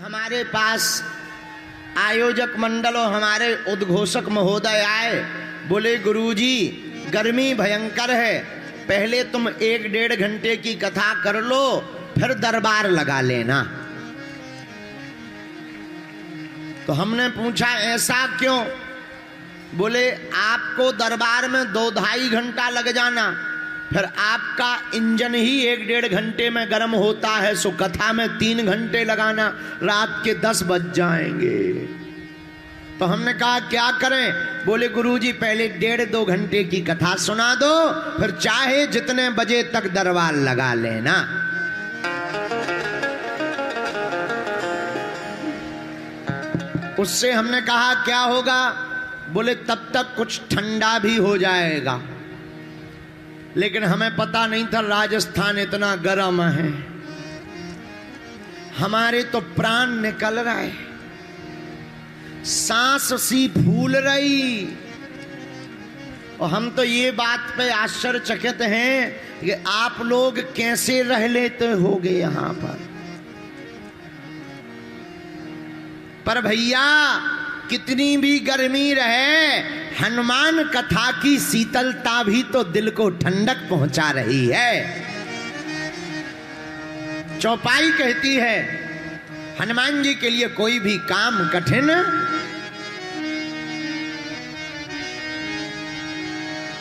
हमारे पास आयोजक मंडल और हमारे उद्घोषक महोदय आए, बोले गुरुजी गर्मी भयंकर है, पहले तुम 1-1.5 घंटे की कथा कर लो, फिर दरबार लगा लेना। तो हमने पूछा ऐसा क्यों? बोले आपको दरबार में 2-2.5 घंटा लग जाना, फिर आपका इंजन ही 1-1.5 घंटे में गर्म होता है, सो कथा में 3 घंटे लगाना, रात के 10 बज जाएंगे। तो हमने कहा क्या करें? बोले गुरुजी पहले 1.5-2 घंटे की कथा सुना दो, फिर चाहे जितने बजे तक दरबार लगा लेना। उससे हमने कहा क्या होगा? बोले तब तक कुछ ठंडा भी हो जाएगा। लेकिन हमें पता नहीं था राजस्थान इतना गर्म है, हमारे तो प्राण निकल रहे, सांस सी फूल रही, और हम तो ये बात पे आश्चर्यचकित हैं कि आप लोग कैसे रह लेते होगे यहां पर भैया कितनी भी गर्मी रहे, हनुमान कथा की शीतलता भी तो दिल को ठंडक पहुंचा रही है। चौपाई कहती है हनुमान जी के लिए कोई भी काम कठिन,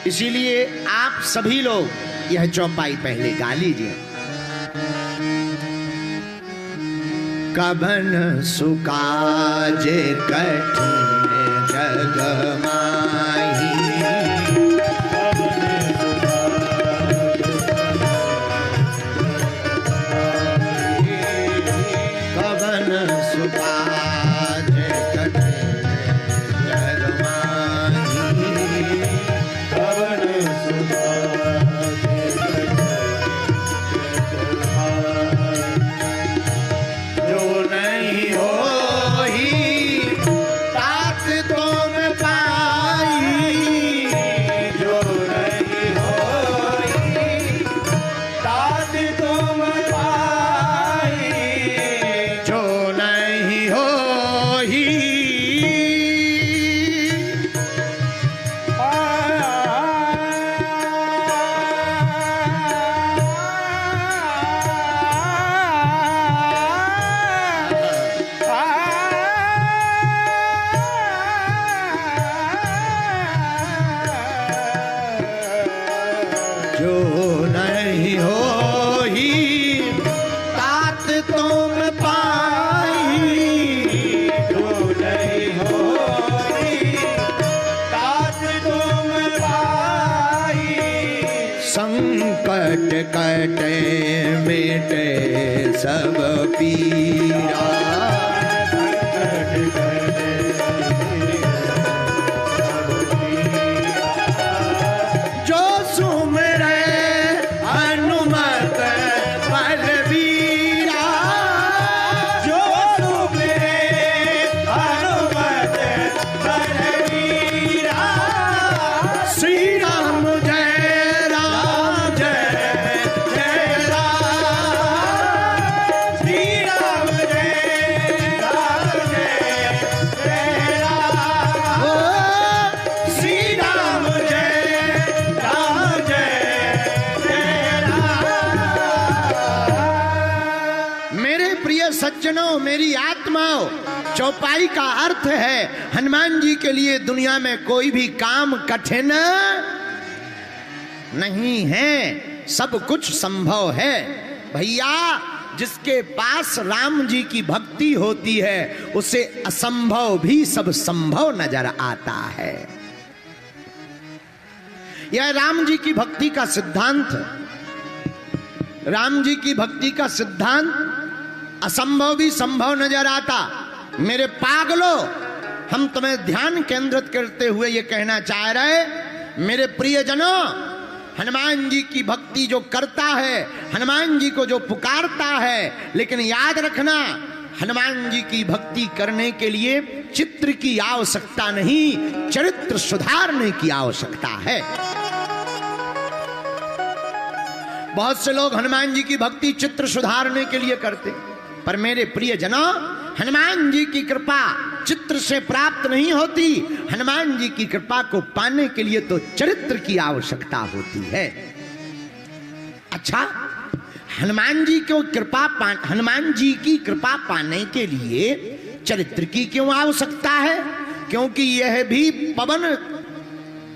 इसीलिए आप सभी लोग यह चौपाई पहले गा लीजिए। कबन सुकाजे कठिन जग माही, कबन सुकाजे कठिन जग माही, कबन सुकाजे जो नहीं हो ही तात तुम पाई, जो नहीं हो ही तात तुम पाई, जो नहीं हो ही जो नहीं हो ही तात तुम पाई, जो नहीं हो ही तात तुम पाई, संकट कटे मिटे सब पीरा, संकट कटे जो सुमरे हनुमत बलबीरा, जो सुमरे हनुमत बलबीरा, श्री राम जय राम जय जय राम, श्री राम जय राम जय जय राम, श्री राम जय राम जय जय राम। मेरे प्रिय सज्जनों, मेरी आत्माओं, चौपाई का अर्थ है हनुमान जी के लिए दुनिया में कोई भी काम कठिन नहीं है, सब कुछ संभव है। भैया जिसके पास राम जी की भक्ति होती है उसे असंभव भी सब संभव नजर आता है। यह राम जी की भक्ति का सिद्धांत, राम जी की भक्ति का सिद्धांत असंभव भी संभव नजर आता। मेरे पागलों, हम तुम्हें ध्यान केंद्रित करते हुए ये कहना चाह रहे, मेरे प्रियजनों, हनुमान जी की भक्ति जो करता है, हनुमान जी को जो पुकारता है, लेकिन याद रखना हनुमान जी की भक्ति करने के लिए चित्र की आवश्यकता नहीं, चरित्र सुधारने की आवश्यकता है। बहुत से लोग हनुमान जी की भक्ति चित्र सुधारने के लिए करते, पर मेरे प्रिय जना, हनुमान जी की कृपा चित्र से प्राप्त नहीं होती। हनुमान जी की कृपा को पाने के लिए तो चरित्र की आवश्यकता होती है। अच्छा, हनुमान जी की कृपा पाने के लिए चरित्र की क्यों आवश्यकता है? क्योंकि यह भी पवन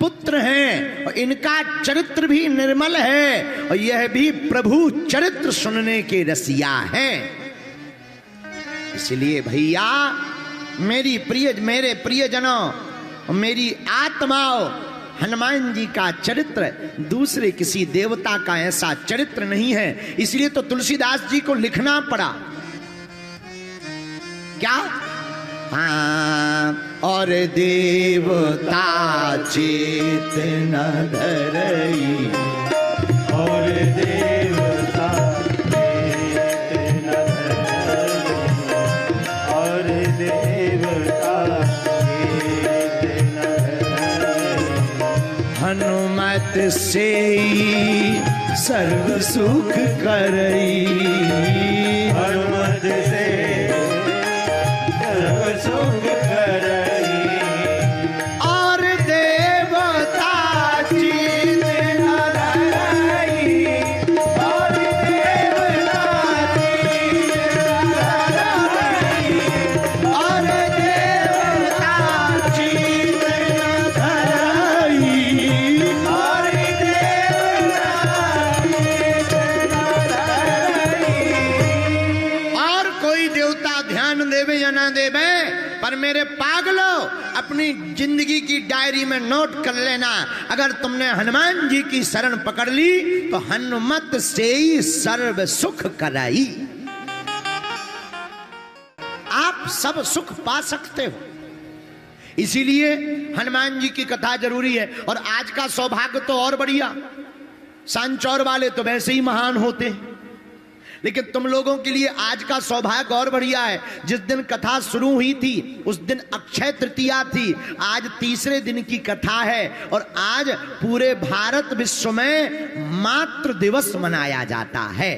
पुत्र हैं और इनका चरित्र भी निर्मल है और यह भी प्रभु चरित्र सुनने के रसिया हैं। इसलिए भैया मेरे प्रियजनों, मेरी आत्माओं, हनुमान जी का चरित्र दूसरे किसी देवता का ऐसा चरित्र नहीं है। इसलिए तो तुलसीदास जी को लिखना पड़ा। क्या? हाँ, और देवता चेत न धरई, और देवता चेत न धरई, और देवता चेत न धरई, हनुमत से सर्व सुख करई, हनुमत से सर्व सुख करई, और देवता चेत न धरई, और देवता चेत न धरई, और देवता चेत न धरई, और देवता चेत न धरई। और कोई देवता ध्यान देवे या ना देवे, पर मेरे पागलों अपनी जिंदगी की डायरी में नोट कर लेना, अगर तुमने हनुमान जी की शरण पकड़ ली तो हनुमत से ही सर्व सुख कराई। आप सब सुख पा सकते हो, इसीलिए हनुमान जी की कथा जरूरी है। और आज का सौभाग्य तो और बढ़िया, सांचौर वाले तो वैसे ही महान होते हैं, लेकिन तुम लोगों के लिए आज का सौभाग्य और बढ़िया है। जिस दिन कथा शुरू हुई थी उस दिन अक्षय तृतीया थी, आज तीसरे दिन की कथा है। और आज पूरे भारत विश्व में मातृ दिवस मनाया जाता है।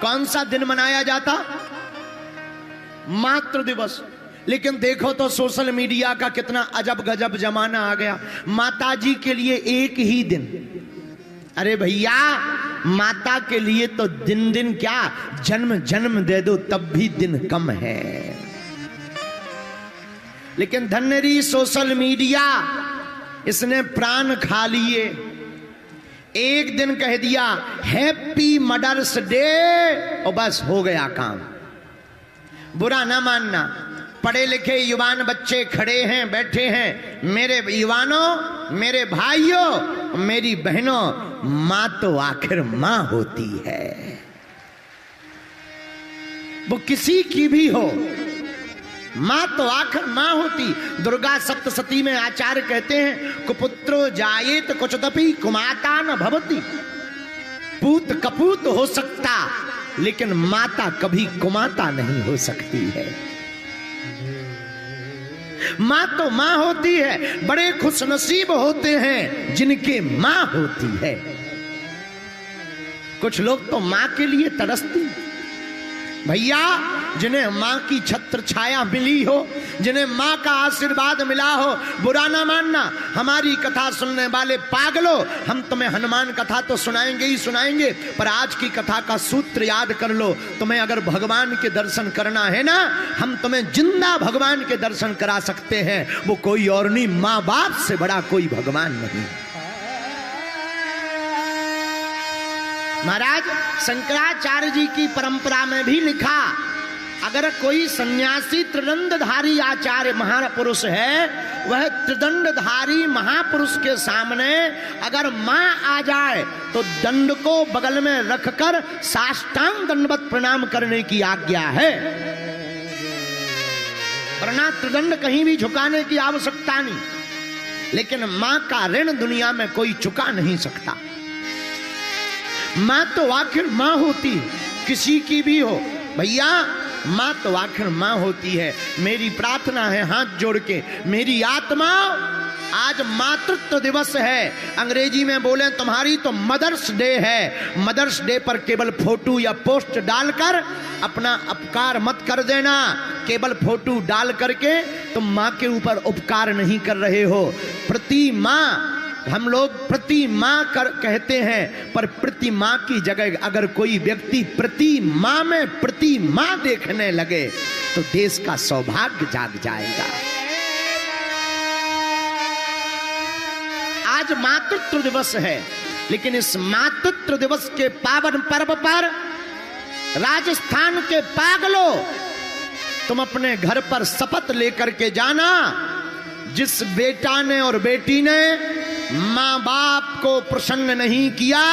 कौन सा दिन मनाया जाता? मातृ दिवस। लेकिन देखो तो सोशल मीडिया का कितना अजब गजब जमाना आ गया। माता जी के लिए एक ही दिन। अरे भैया, माता के लिए तो दिन दिन क्या, जन्म जन्म दे दो तब भी दिन कम है। लेकिन धन्यरी सोशल मीडिया, इसने प्राण खा लिए। एक दिन कह दिया हैप्पी मदर्स डे और बस हो गया काम। बुरा ना मानना, पढ़े लिखे युवान बच्चे खड़े हैं, बैठे हैं। मेरे युवानों, मेरे भाइयों, मेरी बहनों, मां तो आखिर मां होती है, वो किसी की भी हो, मां तो आखिर मां होती। दुर्गा सप्तशती में आचार्य कहते हैं कुपुत्रो जायेत कुचदपि कुमाता न भवति। पूत कपूत हो सकता, लेकिन माता कभी कुमाता नहीं हो सकती है। मां तो मां होती है। बड़े खुशनसीब होते हैं जिनके मां होती है। कुछ लोग तो मां के लिए तरसती भैया, जिन्हें मां की छत्र छाया मिली हो, जिन्हें मां का आशीर्वाद मिला हो। बुरा ना मानना, हमारी कथा सुनने वाले पागलों, हम तुम्हें हनुमान कथा तो सुनाएंगे ही सुनाएंगे, पर आज की कथा का सूत्र याद कर लो। तुम्हें अगर भगवान के दर्शन करना है ना, हम तुम्हें जिंदा भगवान के दर्शन करा सकते हैं। वो कोई और नहीं, मां बाप से बड़ा कोई भगवान नहीं। महाराज शंकराचार्य जी की परंपरा में भी लिखा, अगर कोई सन्यासी त्रिदंडधारी आचार्य महापुरुष है, वह त्रिदंडधारी महापुरुष के सामने अगर मां आ जाए तो दंड को बगल में रखकर साष्टांग दंडवत प्रणाम करने की आज्ञा है, वरना त्रिदंड कहीं भी झुकाने की आवश्यकता नहीं। लेकिन मां का ऋण दुनिया में कोई चुका नहीं सकता। मां तो आखिर मां होती, किसी की भी हो भैया, मां तो आखिर मां होती है। मेरी प्रार्थना है हाथ जोड़ के, मेरी आत्मा आज मातृत्व दिवस है, अंग्रेजी में बोले तुम्हारी तो मदर्स डे है। मदर्स डे पर केवल फोटो या पोस्ट डालकर अपना अपकार मत कर देना। केवल फोटो डाल करके तुम माँ के ऊपर उपकार नहीं कर रहे हो। प्रति माँ, हम लोग प्रति माँ कहते हैं, पर प्रति माँ की जगह अगर कोई व्यक्ति प्रति माँ में प्रति माँ देखने लगे तो देश का सौभाग्य जाग जाएगा। आज मातृत्व दिवस है, लेकिन इस मातृत्व दिवस के पावन पर्व पर राजस्थान के पागलों, तुम अपने घर पर शपथ लेकर के जाना, जिस बेटा ने और बेटी ने मां बाप को प्रसन्न नहीं किया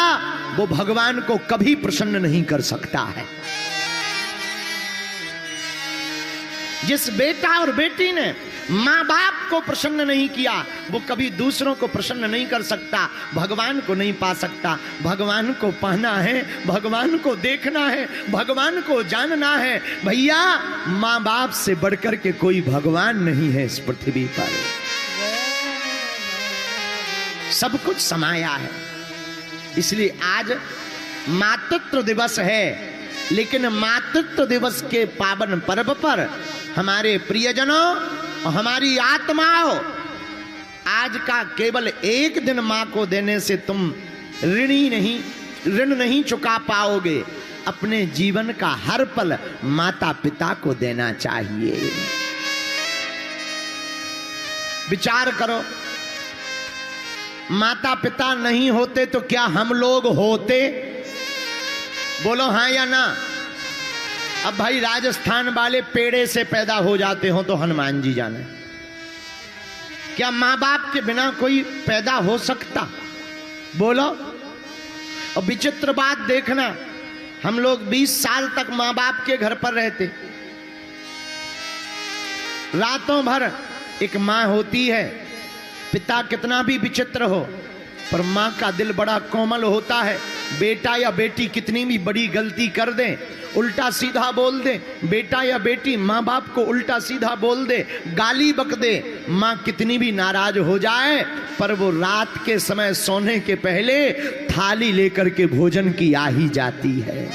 वो भगवान को कभी प्रसन्न नहीं कर सकता है। जिस बेटा और बेटी ने मां बाप को प्रसन्न नहीं किया वो कभी दूसरों को प्रसन्न नहीं कर सकता, भगवान को नहीं पा सकता। भगवान को पाना है, भगवान को देखना है, भगवान को जानना है। भैया, मां बाप से बढ़कर के कोई भगवान नहीं है इस पृथ्वी पर। सब कुछ समाया है। इसलिए आज मातृत्व दिवस है, लेकिन मातृत्व दिवस के पावन पर्व पर हमारे प्रियजनों और हमारी आत्माओं, आज का केवल एक दिन मां को देने से तुम ऋण नहीं चुका पाओगे। अपने जीवन का हर पल माता पिता को देना चाहिए। विचार करो, माता पिता नहीं होते तो क्या हम लोग होते? बोलो हाँ या ना। अब भाई राजस्थान वाले पेड़े से पैदा हो जाते हो तो हनुमान जी जाने, क्या माँ बाप के बिना कोई पैदा हो सकता? बोलो। और विचित्र बात देखना, हम लोग 20 साल तक माँ बाप के घर पर रहते, रातों भर एक माँ होती है। पिता कितना भी विचित्र हो, पर माँ का दिल बड़ा कोमल होता है। बेटा या बेटी कितनी भी बड़ी गलती कर दे, उल्टा सीधा बोल दे, बेटा या बेटी माँ बाप को उल्टा सीधा बोल दे, गाली बक दे, माँ कितनी भी नाराज हो जाए, पर वो रात के समय सोने के पहले थाली लेकर के भोजन की आ ही जाती है।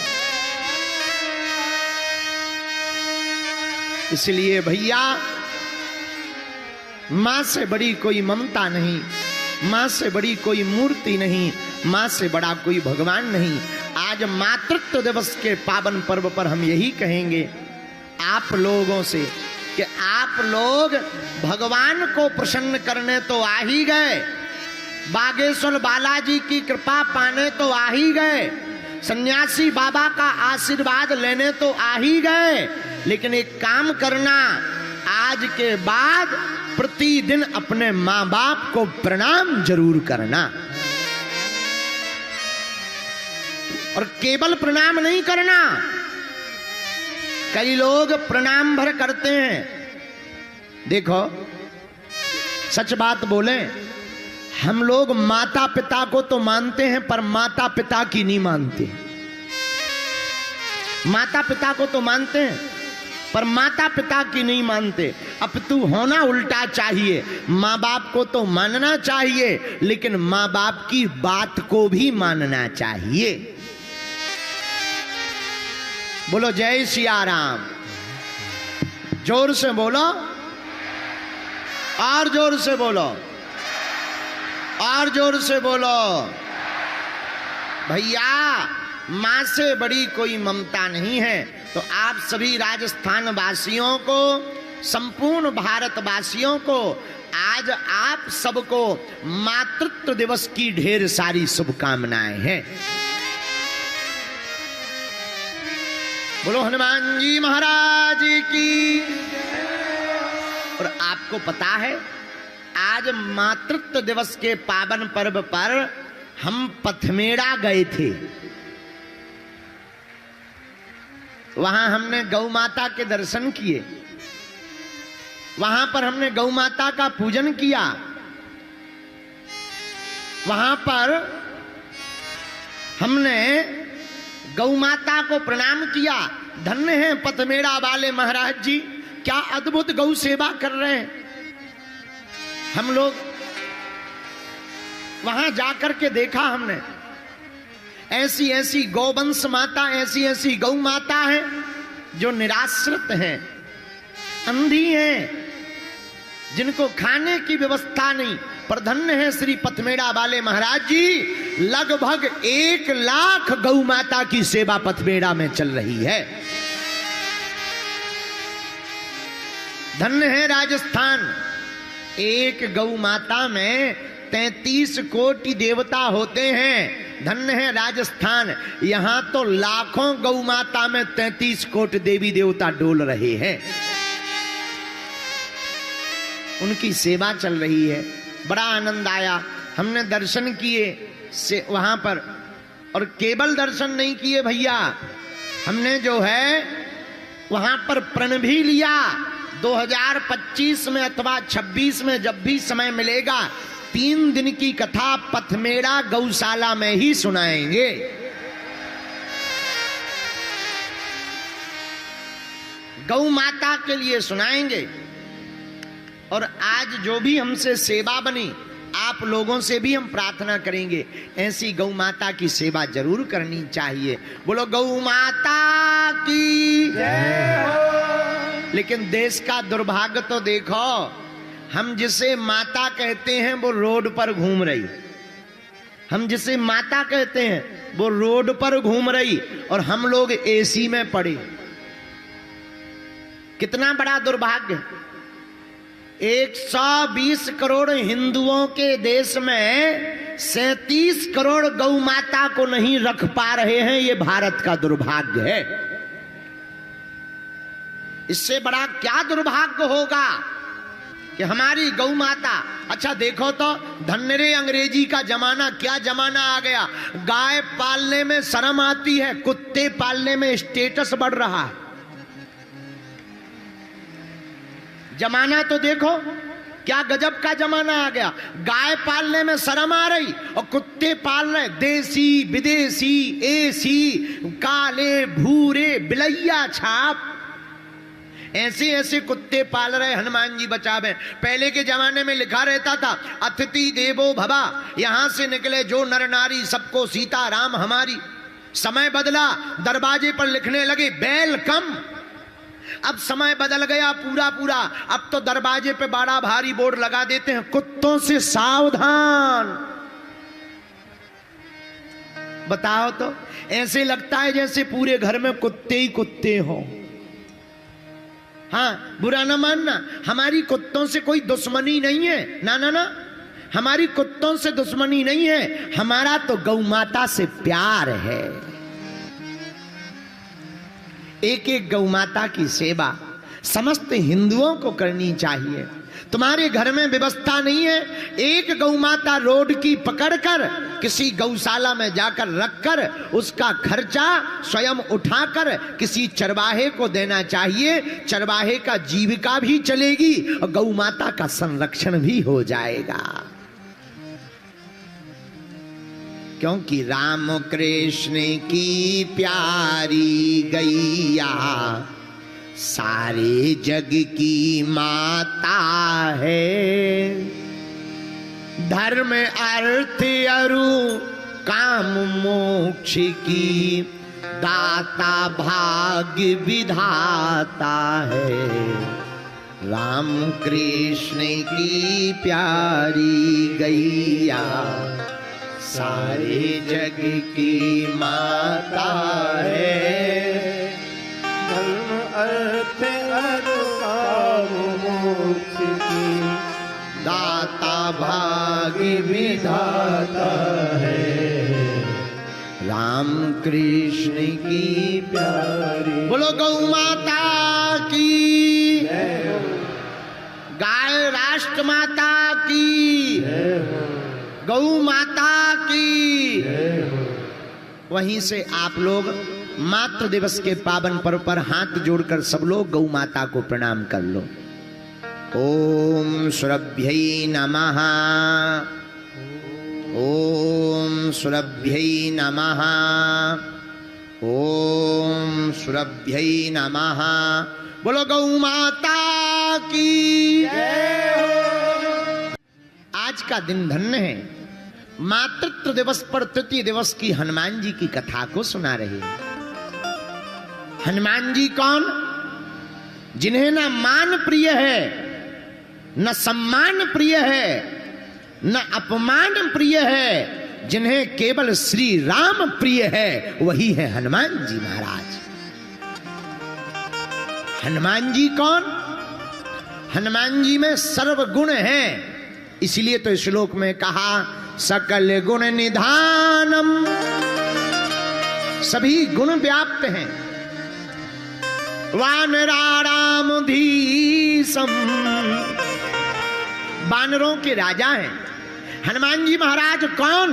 इसलिए भैया, माँ से बड़ी कोई ममता नहीं, माँ से बड़ी कोई मूर्ति नहीं, माँ से बड़ा कोई भगवान नहीं। आज मातृत्व दिवस के पावन पर्व पर हम यही कहेंगे आप लोगों से कि आप लोग भगवान को प्रसन्न करने तो आ ही गए, बागेश्वर बालाजी की कृपा पाने तो आ ही गए, सन्यासी बाबा का आशीर्वाद लेने तो आ ही गए, लेकिन एक काम करना, आज के बाद प्रतिदिन अपने माँ बाप को प्रणाम जरूर करना। और केवल प्रणाम नहीं करना, कई लोग प्रणाम भर करते हैं। देखो, सच बात बोले, हम लोग माता पिता को तो मानते हैं पर माता पिता की नहीं मानते। माता पिता को तो मानते हैं पर माता पिता की नहीं मानते। अब तू होना उल्टा चाहिए, माँ बाप को तो मानना चाहिए, लेकिन माँ बाप की बात को भी मानना चाहिए। बोलो जय सिया राम। जोर से बोलो, और जोर से बोलो, और जोर से बोलो। भैया, मां से बड़ी कोई ममता नहीं है। तो आप सभी राजस्थान वासियों को, संपूर्ण भारत वासियों को, आज आप सबको मातृत्व दिवस की ढेर सारी शुभकामनाएं हैं। बोलो हनुमान जी महाराज की। और आपको पता है, आज मातृत्व दिवस के पावन पर्व पर हम पथमेड़ा गए थे। वहां हमने गौ माता के दर्शन किए, वहां पर हमने गौ माता का पूजन किया, वहां पर हमने गौ माता को प्रणाम किया। धन्य हैं पथमेड़ा वाले महाराज जी, क्या अद्भुत गौ सेवा कर रहे हैं। हम लोग वहां जाकर के देखा हमने, ऐसी ऐसी गौवंश माता, ऐसी ऐसी गौ माता है जो निराश्रित हैं, अंधी हैं, जिनको खाने की व्यवस्था नहीं। पर धन्य है श्री पथमेड़ा वाले महाराज जी, लगभग 1 लाख गौ माता की सेवा पथमेड़ा में चल रही है। धन्य है राजस्थान, एक गौ माता में 33 कोटि देवता होते हैं। धन्य है राजस्थान, यहां तो लाखों गौ माता में 33 कोटि देवी देवता डोल रहे हैं, उनकी सेवा चल रही है। बड़ा आनंद आया, हमने दर्शन किए से वहां पर, और केवल दर्शन नहीं किए भैया, हमने जो है वहां पर प्रण भी लिया। 2025 में अथवा 26 में जब भी समय मिलेगा, 3 दिन की कथा पथमेड़ा गौशाला में ही सुनाएंगे। गौ माता के लिए सुनाएंगे। और आज जो भी हमसे सेवा बनी, आप लोगों से भी हम प्रार्थना करेंगे, ऐसी गौ माता की सेवा जरूर करनी चाहिए। बोलो गौ माता की जय हो। लेकिन देश का दुर्भाग्य तो देखो, हम जिसे माता कहते हैं वो रोड पर घूम रही, हम जिसे माता कहते हैं वो रोड पर घूम रही, और हम लोग एसी में पड़े। कितना बड़ा दुर्भाग्य। 120 करोड़ हिंदुओं के देश में 37 करोड़ गौ माता को नहीं रख पा रहे हैं, ये भारत का दुर्भाग्य है। इससे बड़ा क्या दुर्भाग्य होगा कि हमारी गौ माता। अच्छा देखो तो, धन्य रे अंग्रेजी का जमाना, क्या जमाना आ गया। गाय पालने में शर्म आती है, कुत्ते पालने में स्टेटस बढ़ रहा है। जमाना तो देखो क्या गजब का जमाना आ गया। गाय पालने में शर्म आ रही और कुत्ते पाल रहे, देसी विदेशी, एसी, काले भूरे बिलैया छाप, ऐसे ऐसे कुत्ते पाल रहे। हनुमान जी बचावे। पहले के जमाने में लिखा रहता था अतिथि देवो भवा, यहां से निकले जो नर नारी सबको सीता राम हमारी। समय बदला, दरवाजे पर लिखने लगे वेलकम। अब समय बदल गया पूरा पूरा, अब तो दरवाजे पे बड़ा भारी बोर्ड लगा देते हैं, कुत्तों से सावधान। बताओ तो, ऐसे लगता है जैसे पूरे घर में कुत्ते ही कुत्ते हों। हाँ, बुरा ना मानना, हमारी कुत्तों से कोई दुश्मनी नहीं है, ना ना ना, हमारी कुत्तों से दुश्मनी नहीं है, हमारा तो गौ माता से प्यार है। एक एक गौ माता की सेवा समस्त हिंदुओं को करनी चाहिए। तुम्हारे घर में व्यवस्था नहीं है, एक गौ माता रोड की पकड़कर किसी गौशाला में जाकर रखकर उसका खर्चा स्वयं उठाकर किसी चरवाहे को देना चाहिए। चरवाहे का जीविका भी चलेगी और गौ माता का संरक्षण भी हो जाएगा। क्योंकि राम कृष्ण की प्यारी गैया सारे जग की माता है। धर्म अर्थ अरु काम मोक्ष की दाता भाग्य विधाता है। राम कृष्ण की प्यारी गैया सारे जग की माता है। धर्म अर्थ अरु काम मोक्ष की दाता भाग्य विधाता है। राम कृष्ण की प्यारी। बोलो गौ माता की, गाय राष्ट्र माता की, गौ माता की। वहीं से आप लोग मातृ दिवस के पावन पर्व पर हाथ जोड़कर सब लोग गौ माता को प्रणाम कर लो। ओम सुरभ्यै नमः, ओम सुरभ्यै नमः, ओम सुरभ्यै नमः। बोलो गौ माता की जय हो। आज का दिन धन्य है। मातृत्व दिवस पर तृतीय दिवस की हनुमान जी की कथा को सुना रहे हैं। हनुमान जी कौन? जिन्हें न मान प्रिय है, न सम्मान प्रिय है, न अपमान प्रिय है, जिन्हें केवल श्री राम प्रिय है, वही है हनुमान जी महाराज। हनुमान जी कौन? हनुमान जी में सर्वगुण है, इसलिए तो श्लोक में कहा सकल गुण निधानम, सभी गुण व्याप्त हैं। वानराराम धीसम, बानरों के राजा हैं। हनुमान जी महाराज कौन?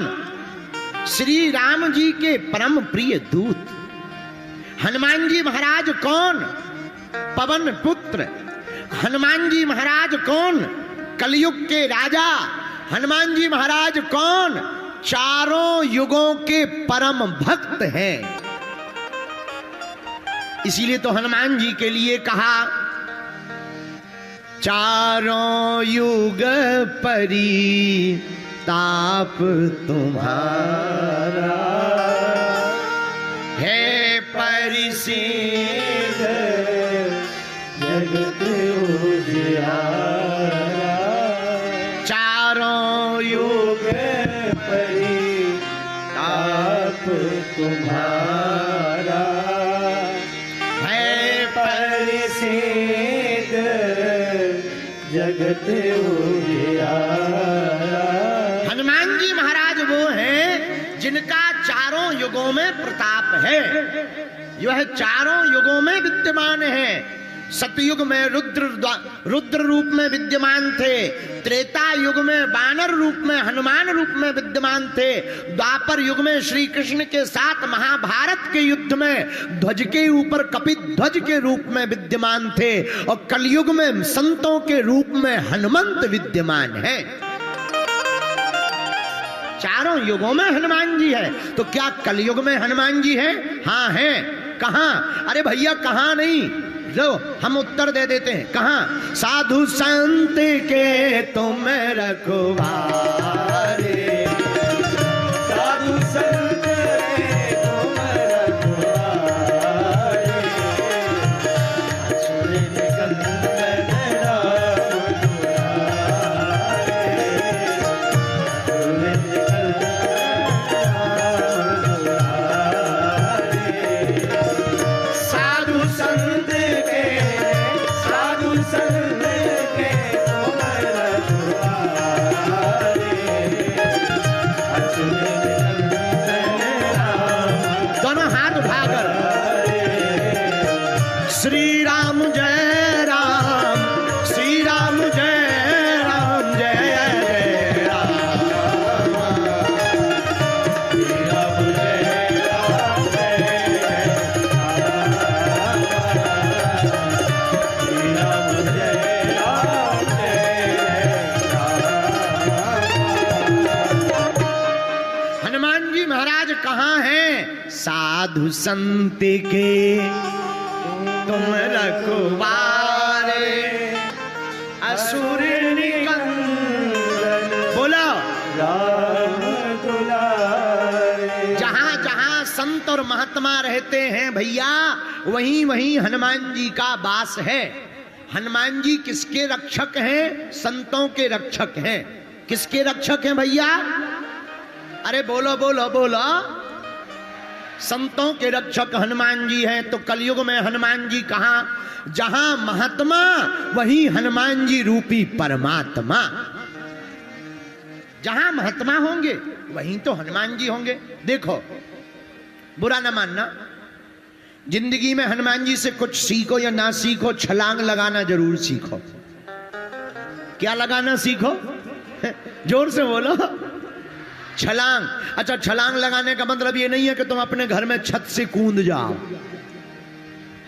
श्री राम जी के परम प्रिय दूत। हनुमान जी महाराज कौन? पवन पुत्र। हनुमान जी महाराज कौन? कलयुग के राजा। हनुमान जी महाराज कौन? चारों युगों के परम भक्त हैं। इसीलिए तो हनुमान जी के लिए कहा चारों युग परी ताप तुम्हारा है परिसिद्ध जगत उजियारा। चारों युग परी ताप तुम्हारा है परिसिद्ध जगत उजियारा। हनुमान जी महाराज वो हैं जिनका चारों युगों में प्रताप है। यह चारों युगों में विद्यमान है। सतयुग में रुद्र रूप में विद्यमान थे, त्रेता युग में वानर रूप में हनुमान रूप में विद्यमान थे, द्वापर युग में श्री कृष्ण के साथ महाभारत के युद्ध में ध्वज के ऊपर कपिध्वज के रूप में विद्यमान थे, और कलयुग में संतों के रूप में हनुमंत विद्यमान है। चारों युगों में हनुमान जी है। तो क्या कलयुग में हनुमान जी है? हाँ है। कहां? अरे भैया कहां नहीं, लो हम उत्तर दे देते हैं। कहां? साधु संत के तुम रखवारे, साधु संत के तुम रखवारे, सुन निकंदन राम दुलारे, सुन निकंदन राम दुलारे। साधु संत के, साधु संत के तुम रखवारे, सुन निकंदन राम दोनों हाथ उठाकर श्री राम जय राम, श्री राम जय राम, जय जय राम, श्री राम जय राम, जय श्री राम जय राम, जय हनुमान जी महाराज कहाँ हैं? साधु संत के तुम रखवारे, असुर निकंदन, बोलो राम दुलारे। जहां जहां संत और महात्मा रहते हैं भैया, वहीं वहीं हनुमान जी का वास है। हनुमान जी किसके रक्षक हैं? संतों के रक्षक हैं। किसके रक्षक हैं भैया? अरे बोलो बोलो बोलो। संतों के रक्षक हनुमान जी हैं। तो कलयुग में हनुमान जी कहां? जहां महात्मा वहीं हनुमान जी रूपी परमात्मा। जहां महात्मा होंगे वहीं तो हनुमान जी होंगे। देखो, बुरा ना मानना, जिंदगी में हनुमान जी से कुछ सीखो या ना सीखो, छलांग लगाना जरूर सीखो। क्या लगाना सीखो? जोर से बोलो। छलांग। अच्छा, छलांग लगाने का मतलब ये नहीं है कि तुम अपने घर में छत से कूद जाओ।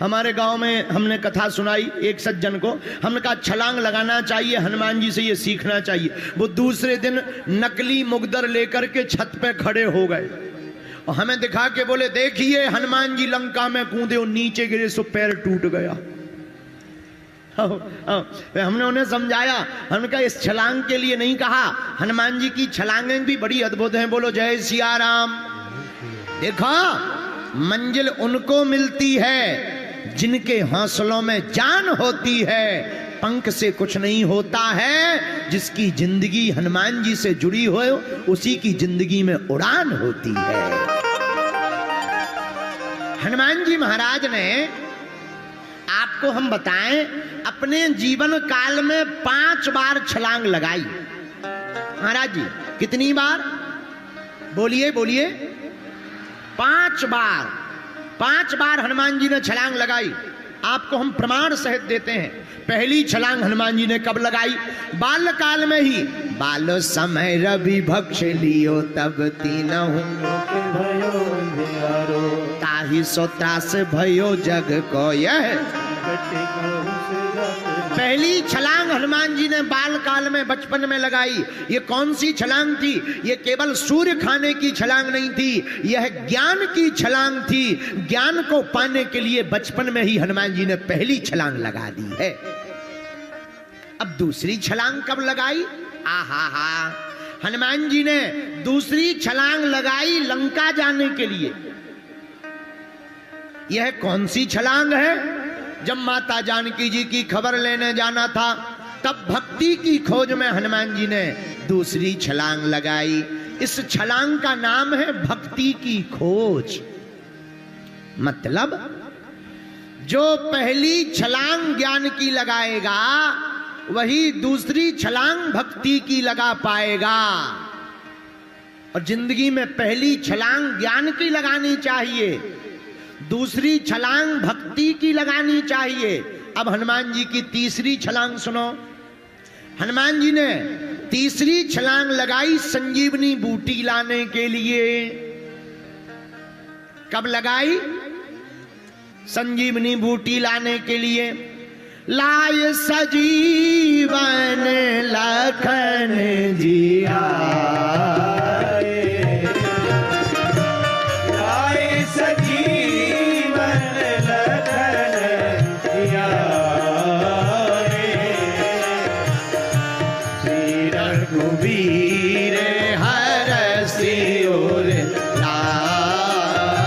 हमारे गांव में हमने कथा सुनाई एक सज्जन को, हमने कहा छलांग लगाना चाहिए, हनुमान जी से ये सीखना चाहिए। वो दूसरे दिन नकली मुगदर लेकर के छत पे खड़े हो गए और हमें दिखा के बोले, देखिए हनुमान जी लंका में कूदे और नीचे गिरे सो पैर टूट गया। हमने उन्हें समझाया, हमने कहा इस छलांग के लिए नहीं कहा, हनुमान जी की छलांगें भी बड़ी अद्भुत हैं। बोलो जय सिया राम। देखो मंजिल उनको मिलती है जिनके हौसलों में जान होती है, पंख से कुछ नहीं होता है। जिसकी जिंदगी हनुमान जी से जुड़ी हो उसी की जिंदगी में उड़ान होती है। हनुमान जी महाराज ने, आपको हम बताएं, अपने जीवन काल में 5 बार छलांग लगाई। महाराज जी कितनी बार? बोलिए बोलिए। 5 बार। 5 बार हनुमान जी ने छलांग लगाई। आपको हम प्रमाण सहित देते हैं। पहली छलांग हनुमान जी ने कब लगाई? बाल काल में ही। बालो समय रवि भक्ष लियो तब तीनहु ताहि सो त्रास भयो जग को यह। पहली छलांग हनुमान जी ने बाल काल में, बचपन में लगाई। ये कौन सी छलांग थी? ये केवल सूर्य खाने की छलांग नहीं थी, यह ज्ञान की छलांग थी। ज्ञान को पाने के लिए बचपन में ही हनुमान जी ने पहली छलांग लगा दी है। अब दूसरी छलांग कब लगाई? आहा, हनुमान जी ने दूसरी छलांग लगाई लंका जाने के लिए। यह कौन सी छलांग है? जब माता जानकी जी की खबर लेने जाना था, तब भक्ति की खोज में हनुमान जी ने दूसरी छलांग लगाई। इस छलांग का नाम है भक्ति की खोज। मतलब जो पहली छलांग ज्ञान की लगाएगा वही दूसरी छलांग भक्ति की लगा पाएगा। और जिंदगी में पहली छलांग ज्ञान की लगानी चाहिए, दूसरी छलांग भक्ति की लगानी चाहिए। अब हनुमान जी की तीसरी छलांग सुनो। हनुमान जी ने तीसरी छलांग लगाई संजीवनी बूटी लाने के लिए। कब लगाई? संजीवनी बूटी लाने के लिए। लाय सजीवन लखन जी आए, लाए सजीवन लखन जी आए, श्री रघुवीर हरषि उर लाए,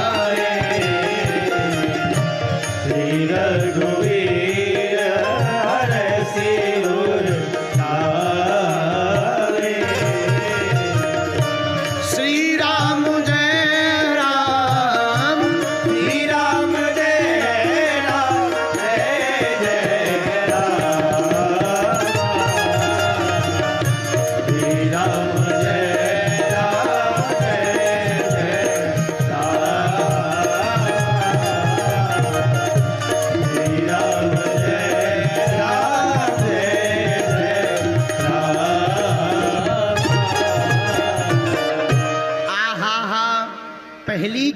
श्री रघुवीर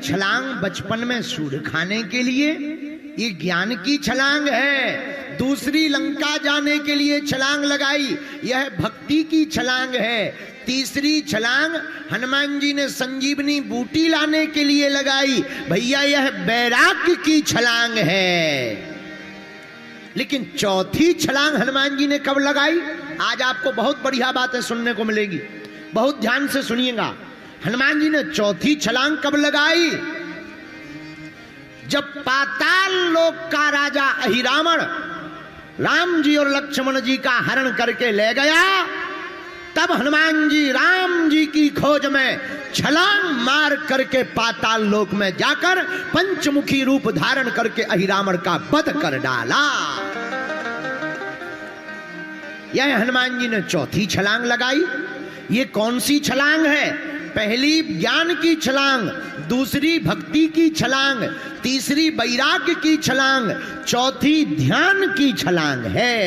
छलांग बचपन में सूर्य खाने के लिए, ये ज्ञान की छलांग है। दूसरी लंका जाने के लिए छलांग लगाई, यह भक्ति की छलांग है। तीसरी छलांग हनुमान जी ने संजीवनी बूटी लाने के लिए लगाई, भैया यह बैराग्य की छलांग है। लेकिन चौथी छलांग हनुमान जी ने कब लगाई? आज आपको बहुत बढ़िया बातें सुनने को मिलेगी, बहुत ध्यान से सुनिएगा। हनुमान जी ने चौथी छलांग कब लगाई? जब पाताल लोक का राजा अहिरावण राम जी और लक्ष्मण जी का हरण करके ले गया, तब हनुमान जी राम जी की खोज में छलांग मार करके पाताल लोक में जाकर पंचमुखी रूप धारण करके अहिरावण का वध कर डाला। यह हनुमान जी ने चौथी छलांग लगाई। ये कौन सी छलांग है? पहली ज्ञान की छलांग, दूसरी भक्ति की छलांग, तीसरी वैराग्य की छलांग, चौथी ध्यान की छलांग है।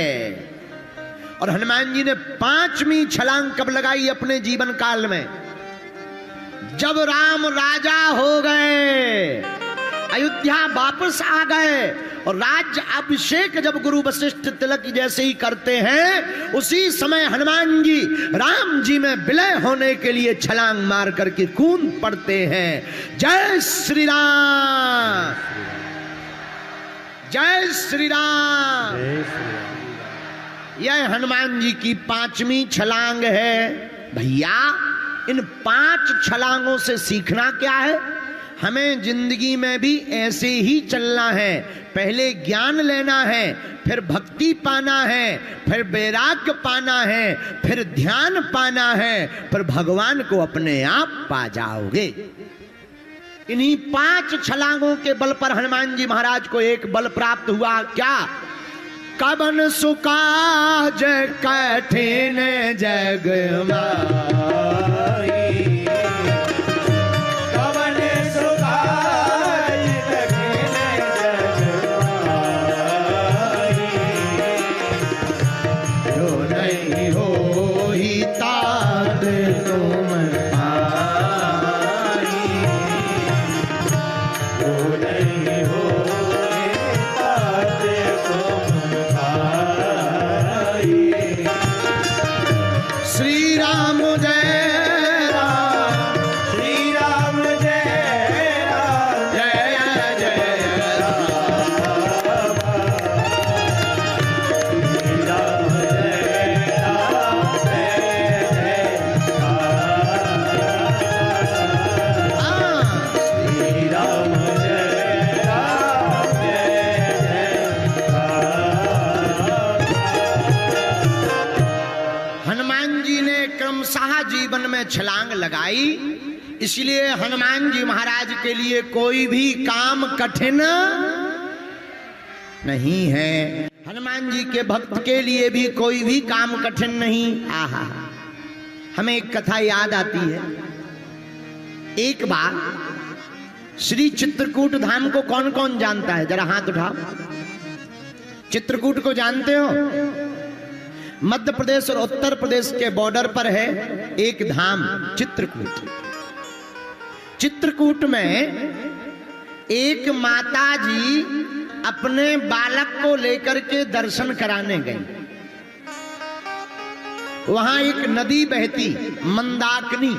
और हनुमान जी ने 5वीं छलांग कब लगाई अपने जीवन काल में? जब राम राजा हो गए, अयोध्या वापस आ गए और राज्य अभिषेक जब गुरु वशिष्ठ तिलक जैसे ही करते हैं, उसी समय हनुमान जी राम जी में विलय होने के लिए छलांग मार करके कूद पड़ते हैं। जय श्री राम, जय श्री राम। जय श्री राम। यह हनुमान जी की 5वीं छलांग है। भैया इन 5 छलांगों से सीखना क्या है? हमें जिंदगी में भी ऐसे ही चलना है। पहले ज्ञान लेना है, फिर भक्ति पाना है, फिर वैराग्य पाना है, फिर ध्यान पाना है, फिर भगवान को अपने आप पा जाओगे। इन्हीं 5 छलांगों के बल पर हनुमान जी महाराज को एक बल प्राप्त हुआ। क्या? कबन सुकाज कठिन जग माई, कवन सुखाय कठिन जग माई, जो नहीं होई तात तुम पाई, जो नहीं होए तात तुम पाई। श्री राम जय राम, श्री राम जय राम, जय जय राम। श्री राम जय राम, जय जय राम। हाँ, श्री राम जय राम, जय जय राम। हनुमान जी ने क्रमशः जीवन में छलांग लगाई। इसलिए हनुमान जी महाराज के लिए कोई भी काम कठिन नहीं है। हनुमान जी के भक्त के लिए भी कोई भी काम कठिन नहीं। आहा, हमें एक कथा याद आती है। एक बार श्री चित्रकूट धाम को कौन कौन जानता है? जरा हाथ उठाओ। चित्रकूट को जानते हो? मध्य प्रदेश और उत्तर प्रदेश के बॉर्डर पर है एक धाम चित्रकूट। चित्रकूट में एक माता जी अपने बालक को लेकर के दर्शन कराने गई। वहां एक नदी बहती, मंदाकिनी।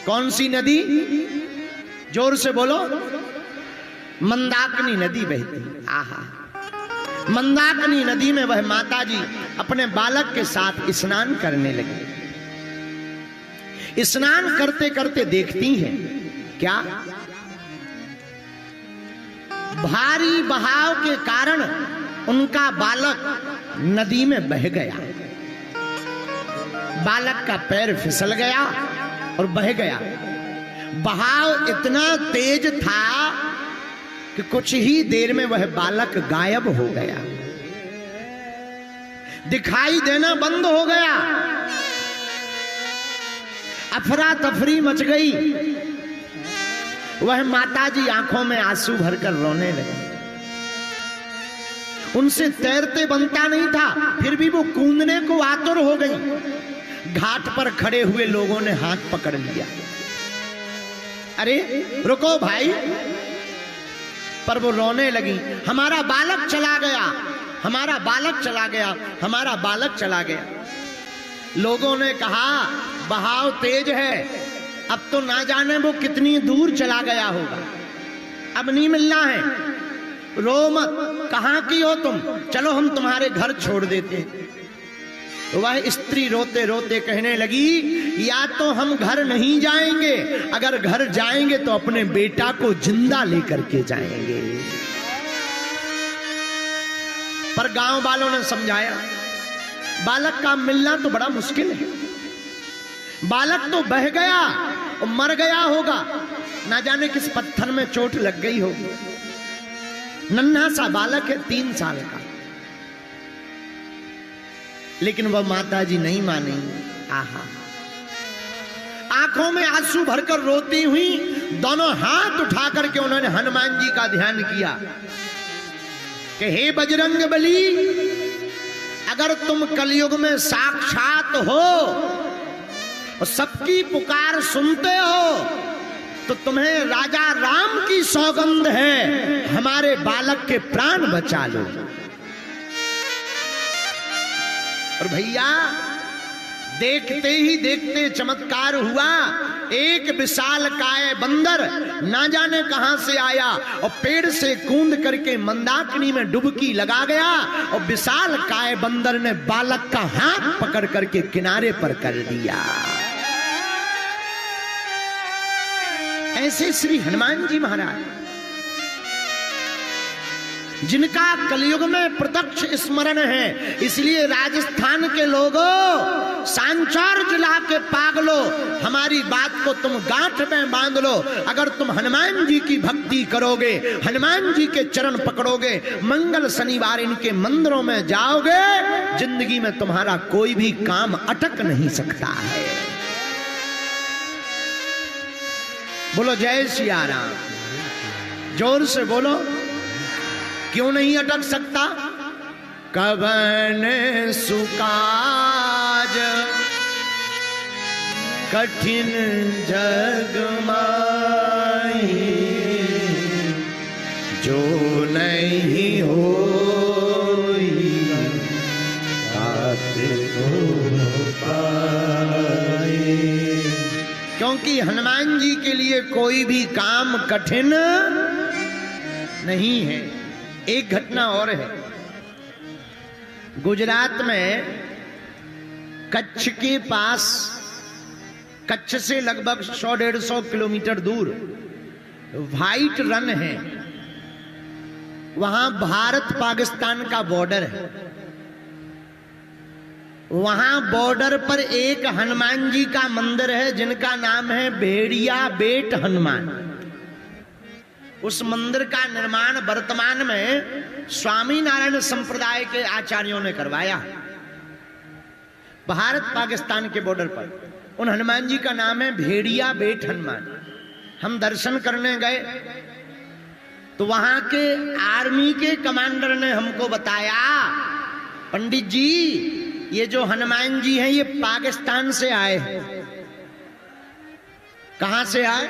कौन सी नदी? जोर से बोलो। मंदाकिनी नदी बहती। आहा, मंदाकिनी नदी में वह माता जी अपने बालक के साथ स्नान करने लगी। स्नान करते करते देखती हैं क्या? भारी बहाव के कारण उनका बालक नदी में बह गया। बालक का पैर फिसल गया और बह गया। बहाव इतना तेज था कि कुछ ही देर में वह बालक गायब हो गया, दिखाई देना बंद हो गया। अफरा तफरी मच गई। वह माताजी आंखों में आंसू भरकर रोने लगी। उनसे तैरते बनता नहीं था, फिर भी वो कूदने को आतुर हो गई। घाट पर खड़े हुए लोगों ने हाथ पकड़ लिया। अरे रुको भाई, पर वो रोने लगी। हमारा बालक चला गया, हमारा बालक चला गया, हमारा बालक चला गया। लोगों ने कहा बहाव तेज है, अब तो ना जाने वो कितनी दूर चला गया होगा, अब नहीं मिलना है। रो मत, कहां की हो तुम? चलो हम तुम्हारे घर छोड़ देते हैं। वह स्त्री रोते रोते कहने लगी, या तो हम घर नहीं जाएंगे, अगर घर जाएंगे तो अपने बेटा को जिंदा लेकर के जाएंगे। पर गांव वालों ने समझाया, बालक का मिलना तो बड़ा मुश्किल है। बालक तो बह गया और मर गया होगा, ना जाने किस पत्थर में चोट लग गई होगी। नन्हा सा बालक है, 3 साल का। लेकिन वह माताजी नहीं मानी। आहा, आंखों में आंसू भरकर रोती हुई दोनों हाथ उठा करके उन्होंने हनुमान जी का ध्यान किया कि हे बजरंग बली, अगर तुम कलयुग में साक्षात हो और सबकी पुकार सुनते हो, तो तुम्हें राजा राम की सौगंध है, हमारे बालक के प्राण बचा लो। और भैया देखते ही देखते चमत्कार हुआ। एक विशाल काय बंदर ना जाने कहां से आया और पेड़ से कूद करके मंदाकिनी में डुबकी लगा गया और विशाल काय बंदर ने बालक का हाथ पकड़ करके किनारे पर कर दिया। ऐसे श्री हनुमान जी महाराज, जिनका कलयुग में प्रत्यक्ष स्मरण है, इसलिए राजस्थान के लोगों, सांचौर जिला के पागलो, हमारी बात को तुम गांठ में बांध लो। अगर तुम हनुमान जी की भक्ति करोगे, हनुमान जी के चरण पकड़ोगे, मंगल शनिवार इनके मंदिरों में जाओगे, जिंदगी में तुम्हारा कोई भी काम अटक नहीं सकता है। बोलो जय सिया राम, जोर से बोलो। क्यों नहीं अटक सकता? कवन सुकाज कठिन जग माही, जो नहीं होई बात हो पाए। क्योंकि हनुमान जी के लिए कोई भी काम कठिन नहीं है। एक घटना और है। गुजरात में कच्छ के पास, कच्छ से लगभग 100-150 किलोमीटर दूर व्हाइट रन है। वहां भारत पाकिस्तान का बॉर्डर है। वहां बॉर्डर पर एक हनुमान जी का मंदिर है जिनका नाम है भेड़िया बेट हनुमान। उस मंदिर का निर्माण वर्तमान में स्वामी नारायण संप्रदाय के आचार्यों ने करवाया। भारत पाकिस्तान के बॉर्डर पर उन हनुमान जी का नाम है भेड़िया बेट हनुमान। हम दर्शन करने गए तो वहां के आर्मी के कमांडर ने हमको बताया, पंडित जी ये जो हनुमान जी हैं ये पाकिस्तान से आए हैं। कहां से आए?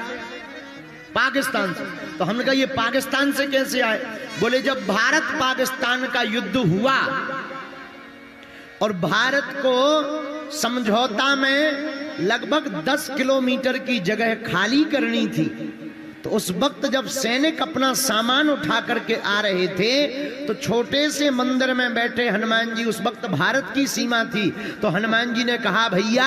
पाकिस्तान से। तो हमने कहा ये पाकिस्तान से कैसे आए? बोले जब भारत पाकिस्तान का युद्ध हुआ और भारत को समझौता में लगभग 10 किलोमीटर की जगह खाली करनी थी, तो उस वक्त जब सैनिक अपना सामान उठा करके आ रहे थे तो छोटे से मंदिर में बैठे हनुमान जी, उस वक्त भारत की सीमा थी, तो हनुमान जी ने कहा भैया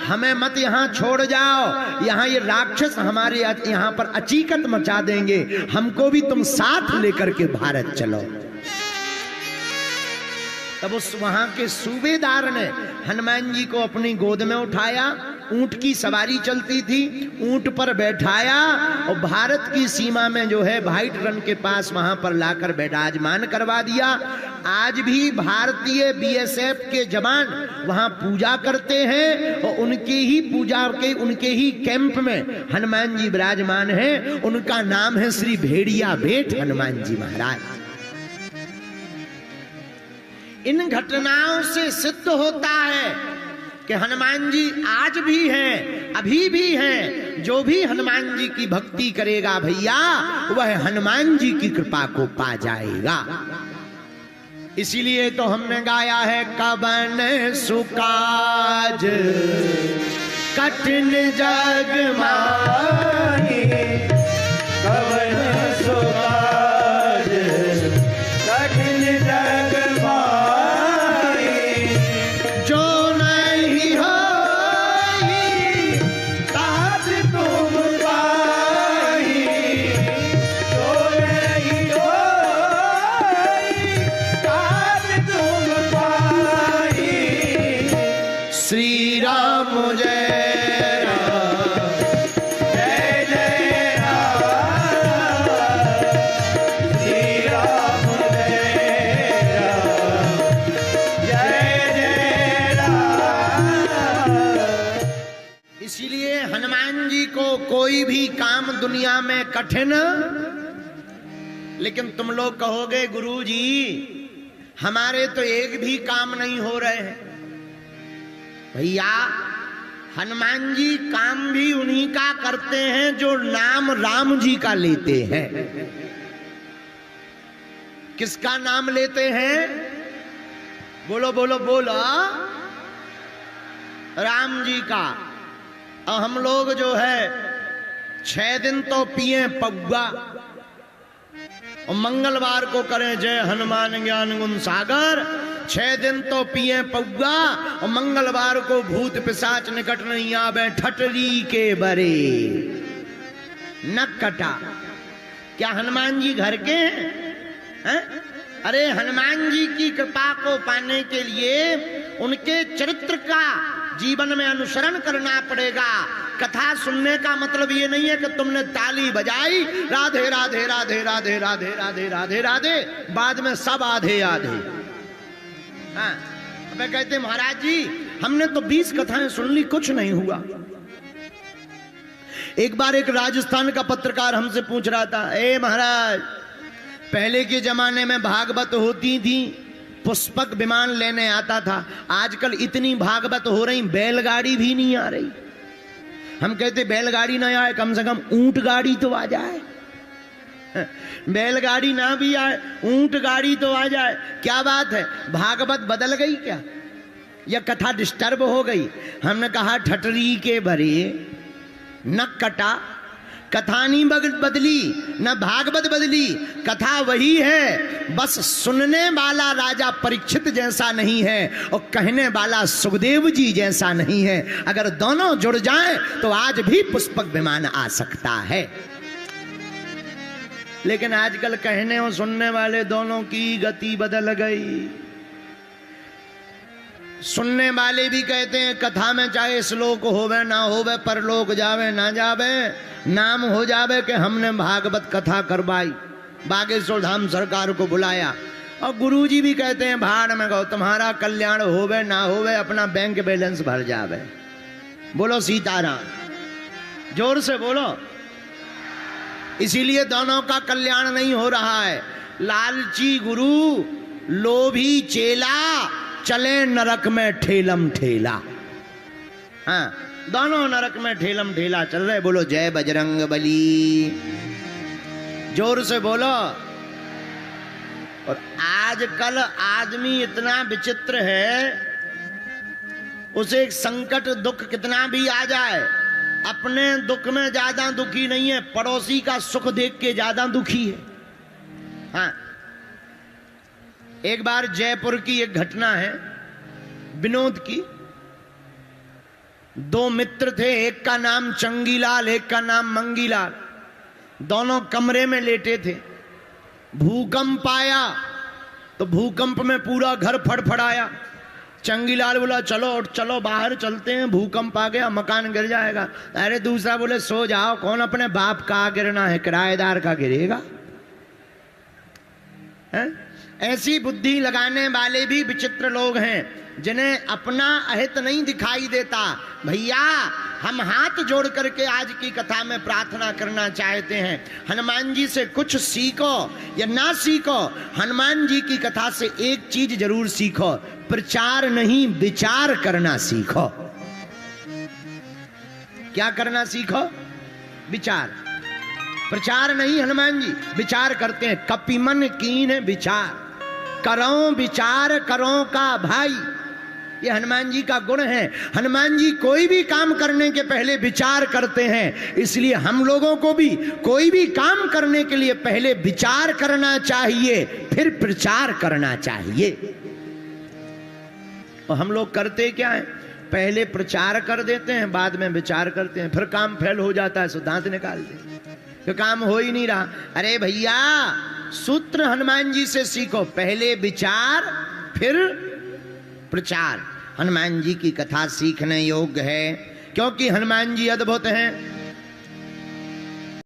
हमें मत यहां छोड़ जाओ, यहां ये राक्षस हमारे यहां पर अचीकत मचा देंगे, हमको भी तुम साथ लेकर के भारत चलो। तब उस वहां के सूबेदार ने हनुमान जी को अपनी गोद में उठाया, ऊंट की सवारी चलती थी, ऊंट पर बैठाया और भारत की सीमा में जो है व्हाइट रन के पास वहां पर लाकर विराजमान करवा दिया। आज भी भारतीय बीएसएफ के जवान वहां पूजा करते हैं और उनके ही पूजा के उनके ही कैंप में हनुमान जी विराजमान हैं। उनका नाम है श्री भेड़िया बेट हनुमान जी महाराज। इन घटनाओं से सिद्ध होता है कि हनुमान जी आज भी हैं, अभी भी हैं। जो भी हनुमान जी की भक्ति करेगा भैया वह हनुमान जी की कृपा को पा जाएगा। इसीलिए तो हमने गाया है कवन सुकाज कठिन जग माही, कवन सुकाज कठिन जग माही, जो नहीं होई तात तुम पाही, जो नहीं होई तात तुम पाही। श्री राम जय कोई भी काम दुनिया में कठिन, लेकिन तुम लोग कहोगे गुरुजी हमारे तो एक भी काम नहीं हो रहे हैं। भैया हनुमान जी काम भी उन्हीं का करते हैं जो नाम राम जी का लेते हैं। किसका नाम लेते हैं? बोलो बोलो बोलो। राम जी का। और हम लोग जो है 6 दिन तो पिए पौआ और मंगलवार को करें जय हनुमान ज्ञान गुण सागर। 6 दिन तो पिए पौआ और मंगलवार को भूत पिशाच निकट नहीं आवे ठटरी के बरे न कटा। क्या हनुमान जी घर के हैं? अरे हनुमान जी की कृपा को पाने के लिए उनके चरित्र का जीवन में अनुसरण करना पड़ेगा। कथा सुनने का मतलब ये नहीं है कि तुमने ताली बजाई राधे राधे राधे राधे राधे राधे राधे राधे, बाद में सब आधे आधे। हाँ, अब कहते महाराज जी हमने तो 20 कथाएं सुन ली, कुछ नहीं हुआ। एक बार एक राजस्थान का पत्रकार हमसे पूछ रहा था, ए महाराज पहले के जमाने में भागवत होती थी, पुष्पक विमान लेने आता था, आजकल इतनी भागवत हो रही बैलगाड़ी भी नहीं आ रही। हम कहते बैलगाड़ी ना आए, कम से कम ऊंट गाड़ी तो आ जाए। बैलगाड़ी ना भी आए, ऊंट गाड़ी तो आ जाए। क्या बात है, भागवत बदल गई क्या, या कथा डिस्टर्ब हो गई? हमने कहा ठटरी के भरे न कटा, कथा नहीं बदली न भागवत बदली, कथा वही है, बस सुनने वाला राजा परीक्षित जैसा नहीं है और कहने वाला सुखदेव जी जैसा नहीं है। अगर दोनों जुड़ जाएं तो आज भी पुष्पक विमान आ सकता है। लेकिन आजकल कहने और सुनने वाले दोनों की गति बदल गई। सुनने वाले भी कहते हैं कथा में चाहे श्लोक होवे ना होवे, परलोक जावे ना जावे, नाम हो जावे कि हमने भागवत कथा करवाई, बागेश्वर धाम सरकार को बुलाया। और गुरुजी भी कहते हैं भाड़ में गो, तुम्हारा कल्याण होवे ना होवे, अपना बैंक बैलेंस भर जावे। बोलो सीताराम, जोर से बोलो। इसीलिए दोनों का कल्याण नहीं हो रहा है। लालची गुरु, लोभी चेला, चले नरक में ठेलम ठेला। हाँ, दोनों नरक में ठेलम ठेला चल रहे। बोलो जय बजरंग बली, जोर से बोलो। और आजकल आदमी इतना विचित्र है, उसे एक संकट दुख कितना भी आ जाए, अपने दुख में ज्यादा दुखी नहीं है, पड़ोसी का सुख देख के ज्यादा दुखी है। हाँ, एक बार जयपुर की एक घटना है विनोद की। 2 मित्र थे, एक का नाम चंगीलाल, एक का नाम मंगीलाल। दोनों कमरे में लेटे थे। भूकंप आया तो भूकंप में पूरा घर फड़फड़ाया। चंगीलाल बोला चलो उठ चलो बाहर चलते हैं, भूकंप आ गया, मकान गिर जाएगा। अरे दूसरा बोले सो जाओ, कौन अपने बाप का गिरना है, किराएदार का गिरेगा। है? ऐसी बुद्धि लगाने वाले भी विचित्र लोग हैं, जिन्हें अपना अहित नहीं दिखाई देता। भैया हम हाथ जोड़ करके आज की कथा में प्रार्थना करना चाहते हैं, हनुमान जी से कुछ सीखो या ना सीखो, हनुमान जी की कथा से एक चीज जरूर सीखो, प्रचार नहीं विचार करना सीखो। क्या करना सीखो? विचार। प्रचार नहीं, हनुमान जी विचार करते हैं। कपिमन कीन विचार, करो विचार करो का भाई, ये हनुमान जी का गुण है। हनुमान जी कोई भी काम करने के पहले विचार करते हैं, इसलिए हम लोगों को भी कोई भी काम करने के लिए पहले विचार करना चाहिए, फिर प्रचार करना चाहिए। और हम लोग करते क्या है, पहले प्रचार कर देते हैं, बाद में विचार करते हैं, फिर काम फेल हो जाता है, सो दांत निकालते हैं कि काम हो ही नहीं रहा। अरे भैया सूत्र हनुमान जी से सीखो, पहले विचार फिर प्रचार। हनुमान जी की कथा सीखने योग्य है, क्योंकि हनुमान जी अद्भुत हैं।